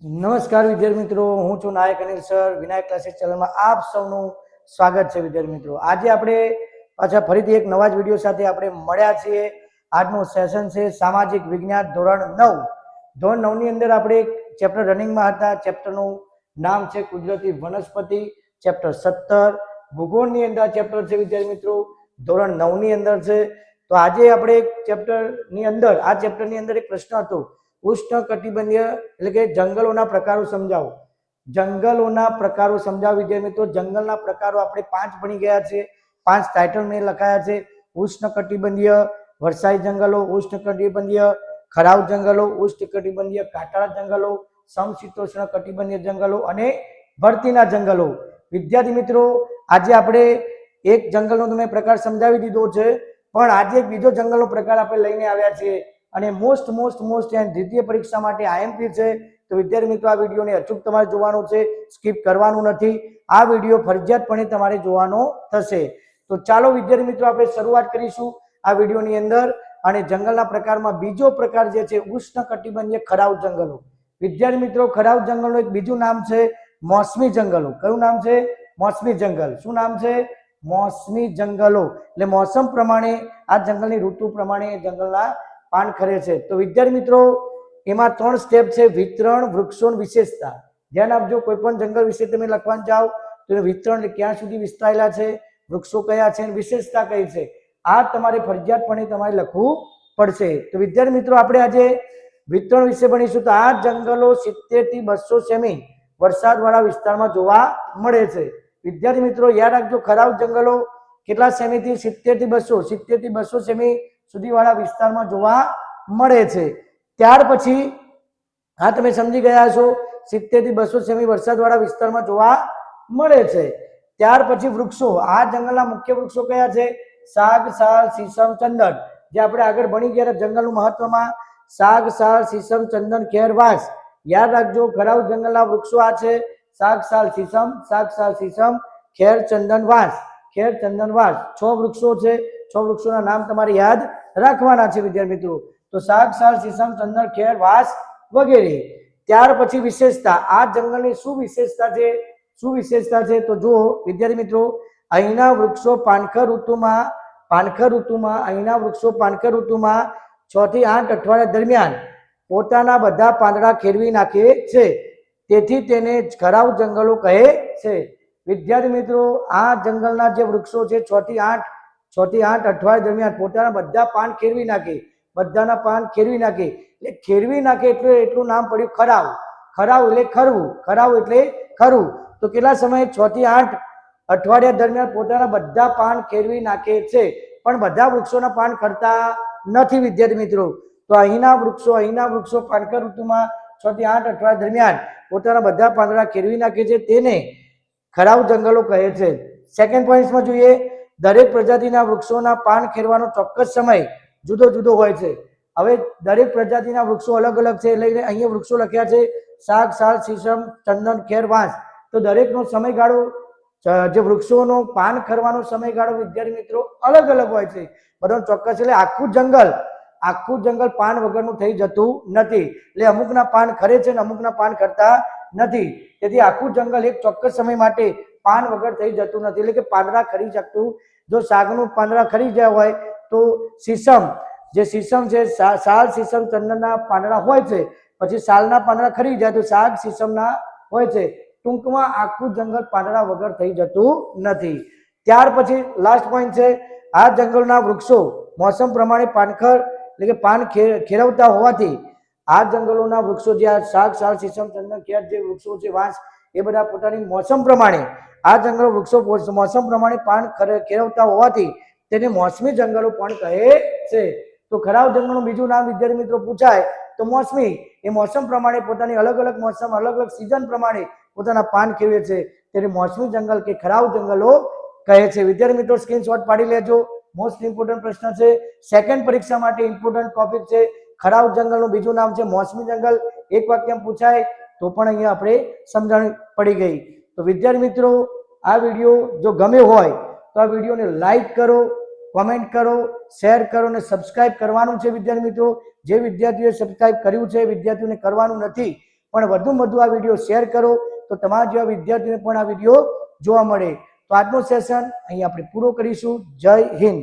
નમસ્કાર વિદ્યાર્થી મિત્રો, હું છું નાયક અનિલ સર. વિનાયક ક્લાસીસ ચેનલમાં આપ સૌનું સ્વાગત છે. વિદ્યાર્થી મિત્રો, આજે આપણે પાછા ફરીથી એક નવા જ વિડીયો સાથે આપણે મળ્યા છીએ. આજનું સેશન છે સામાજિક વિજ્ઞાન ધોરણ 9. ધોરણ 9 ની અંદર આપણે એક ચેપ્ટર રનિંગમાં હતા. ચેપ્ટરનું નામ છે કુદરતી વનસ્પતિ. ચેપ્ટર 17 ભૂગોળની અંદર ચેપ્ટર છે વિદ્યાર્થી મિત્રો, ધોરણ 9 ની અંદર છે. તો આજે આપણે એક ચેપ્ટરની અંદર આ ચેપ્ટરની અંદર એક પ્રશ્ન હતો, ઉષ્ણકટિબંધીય એટલે કે જંગલોના પ્રકારો સમજાવો. જંગલોના પ્રકારો સમજાવો વિદ્યાર્થી મિત્રો. જંગલના પ્રકારો આપણે 5 ભણી ગયા છે. 5 ટાઇટલ મેં લખાયા છે. ઉષ્ણકટિબંધીય વર્ષાય જંગલો, ઉષ્ણકટિબંધીય ખરાવ જંગલો, ઉષ્ણકટિબંધીય કાંટાળા જંગલો, સમશીતોષ્ણ કટિબંધીય જંગલો અને ભરતીના જંગલો. વિદ્યાર્થી મિત્રો, આજે આપણે એક જંગલનો તમે પ્રકાર સમજાવી દીધો છે, પણ આજે એક બીજો જંગલનો પ્રકાર આપણે લઈને આવ્યા છીએ અને મોસ્ટ દ્વિતીય પરીક્ષા માટે આઈએમપી છે. તો વિદ્યાર્થી મિત્રો, આ વિડીયોને અચૂક તમારે જોવાનો છે, સ્કીપ કરવાનું નથી. આ વિડીયો ફરજિયાતપણે તમારે જોવાનો થશે. તો ચાલો વિદ્યાર્થી મિત્રો, આપણે શરૂઆત કરીશું આ વિડીયોની અંદર. અને જંગલના પ્રકારમાં બીજો પ્રકાર જે છે ઉષ્ણકટિબંધીય ખરાવ જંગલો. વિદ્યાર્થી મિત્રો, ખરાવ જંગલનું એક બીજું નામ છે મોસમી જંગલો. કયું નામ છે? મોસમી જંગલ. શું નામ છે? મોસમી જંગલો. એટલે મોસમ પ્રમાણે આ જંગલની ઋતુ પ્રમાણે જંગલના પાન ખરે છે. તો વિદ્યાર્થી મિત્રો, એમાં 3 સ્ટેપ છે: વિતરણ, વૃક્ષો, વિશેષતા. ધ્યાન આપજો, કોઈ પણ જંગલ વિશે તમે લખવાનું જાઓ તો વિતરણ ક્યાં સુધી વિસ્તરાયેલા છે, વૃક્ષો કયા છે, વિશેષતા કઈ છે, આ તમારે ફરજિયાતપણે તમારે લખવું પડશે. તો વિદ્યાર્થી મિત્રો, આપણે આજે વિતરણ વિશે ભણીશું. તો આ જંગલો 70 થી 200 સેમી વરસાદવાળા વિસ્તારમાં જોવા મળે છે. વિદ્યાર્થી મિત્રો, યાદ રાખજો, ખરાબ જંગલો કેટલા સેમીથી? 70 થી 200 સેમી સુધી વાળા વિસ્તારમાં જોવા મળે છે. ત્યાર પછી હા, તમે સમજી ગયા છો, 70 થી 200 સેમી વરસાદવાળા વિસ્તારમાં જોવા મળે છે. ત્યાર પછી વૃક્ષો. આ જંગલના મુખ્ય વૃક્ષો કયા છે? સાગ, સાલ, સીસમ, ચંદન. જે આપણે આગળ ભણી ગયા જંગલનું મહત્વમાં, સાગ, સાલ, સીસમ, ચંદન, ખેર, વાંસ. યાદ રાખજો, ખરાબ જંગલના વૃક્ષો આ છે: સાગ, સાલ, સીસમ, સાગ, સાલ, સીસમ, ખેર, ચંદન, વાંસ. ખેર, ચંદન, વાંસ 6 વૃક્ષો છે. 6 વૃક્ષોના નામ તમારે યાદ રાખવાના છે વિદ્યાર્થી મિત્રો. તો સાગ, સાલ, સીસમ, ચંદન, ખેર, વાંસ વગેરે. ત્યાર પછી વિશેષતા. આ જંગલની શું વિશેષતા છે? તો જુઓ વિદ્યાર્થી મિત્રો, અહીંના વૃક્ષો પાનખર ઋતુમાં અહીંના વૃક્ષો પાનખર ઋતુમાં 6 થી 8 અઠવાડિયા દરમિયાન પોતાના બધા પાંદડા ખેરવી નાખે છે. તેથી તેને ખરાવ જંગલો કહે છે. વિદ્યાર્થી મિત્રો, આ જંગલના જે વૃક્ષો છે 6 થી 8 અઠવાડિયા દરમિયાન પોતાના બધા પાન ખેરવી નાખે. બધાના પાન ખેરવી નાખે એટલે ખેરવી નાખે એટલે એટલું નામ પડ્યું ખરાવ. ખરાવ એટલે ખરવું. ખરાવ એટલે ખરવું. તો કેટલા સમય? 6 થી 8 અઠવાડિયા દરમિયાન પોતાના બધા પાન ખેરવી નાખે છે. પણ બધા વૃક્ષોના પાન ખરતા નથી વિદ્યાર્થી મિત્રો. તો અહીંના વૃક્ષો પાનખર ઋતુમાં 6 થી 8 અઠવાડિયા દરમિયાન પોતાના બધા પાંદડા ખેરવી નાખે છે. તેને ખરાવ જંગલો કહે છે. સેકન્ડ પોઈન્ટમાં જોઈએ, દરેક પ્રજાતિના વૃક્ષોના પાન ખેરવાનો ચોક્કસ સમય જુદો જુદો હોય છે. હવે દરેક પ્રજાતિના વૃક્ષો અલગ અલગ છે, એટલે અહીંયા વૃક્ષો લખ્યા છે સાગ, સાલ, સીસમ, ચંદન, ખેર, વાંસ. તો દરેકનો સમયગાળો, જે વૃક્ષોનો પાન ખરવાનો સમયગાળો વિદ્યાર્થી મિત્રો અલગ અલગ હોય છે. બધાનો ચોક્કસ, એટલે આખું જંગલ પાન વગરનું થઈ જતું નથી. એટલે અમુકના પાન ખરે છે ને અમુકના પાન ખરતા નથી. તેથી આખું જંગલ એક ચોક્કસ સમય માટે પાન વગર થઈ જતું નથી, એટલે કે પાંદડા ખરી શકતું. જો સાગનું પાંદડા ખરી ગયા હોય તો સીસમ છે, સાલ, સીસમ, ચંદનના પાંદડા હોય છે. પછી સાલના પાંદડા ખરી જાય તો સાગ, સીસમના હોય છે. ટૂંકમાં આખું જંગલ પાંદડા વગર થઈ જતું નથી. ત્યાર પછી લાસ્ટ પોઈન્ટ છે, આ જંગલના વૃક્ષો મોસમ પ્રમાણે પાનખર એટલે કે પાન ખેરવતા હોવાથી આ જંગલોના વૃક્ષો જે આ સાગ, સાલ, સીસમ, ચંદન, ખેર જે વૃક્ષો છે, વાંસ, એ બધા પોતાની મોસમ પ્રમાણે આ જંગલ વૃક્ષો મોસમ પ્રમાણે પાન ખેરવતા હોવાથી તેને મોસમી જંગલો પણ કહે છે. તો ખરાવ જંગલનું બીજું નામ વિદ્યાર્થી મિત્રો પૂછાય તો મોસમી. એ મોસમ પ્રમાણે પોતાની અલગ અલગ મોસમ, અલગ અલગ સિઝન પ્રમાણે પોતાના પાન ખેરવે છે. તેને મોસમી જંગલ કે ખરાવ જંગલો કહે છે. વિદ્યાર્થી મિત્રો, સ્ક્રીનશોટ પાડી લેજો. મોસ્ટ ઇમ્પોર્ટન્ટ પ્રશ્ન છે, સેકન્ડ પરીક્ષા માટે ઇમ્પોર્ટન્ટ ટોપિક છે. ખરાવ જંગલનું બીજું નામ છે મોસમી જંગલ. એક વાક્ય પૂછાય તો પણ અહીંયા આપણે સમજણ પડી ગઈ. તો વિદ્યાર્થી મિત્રો, આ વિડીયો જો ગમ્યો હોય તો આ વિડીયોને લાઈક કરો, કોમેન્ટ કરો, શેર કરો અને સબસ્ક્રાઇબ કરવાનું છે વિદ્યાર્થી મિત્રો. જે વિદ્યાર્થીઓએ સબસ્ક્રાઇબ કર્યું છે વિદ્યાર્થીઓને કરવાનું નથી, પણ વધુમાં વધુ આ વિડીયો શેર કરો તો તમારા જેવા વિદ્યાર્થીઓને પણ આ વિડીયો જોવા મળે. તો આજનો સેશન અહીં આપણે પૂરો કરીશું. જય હિન્દ.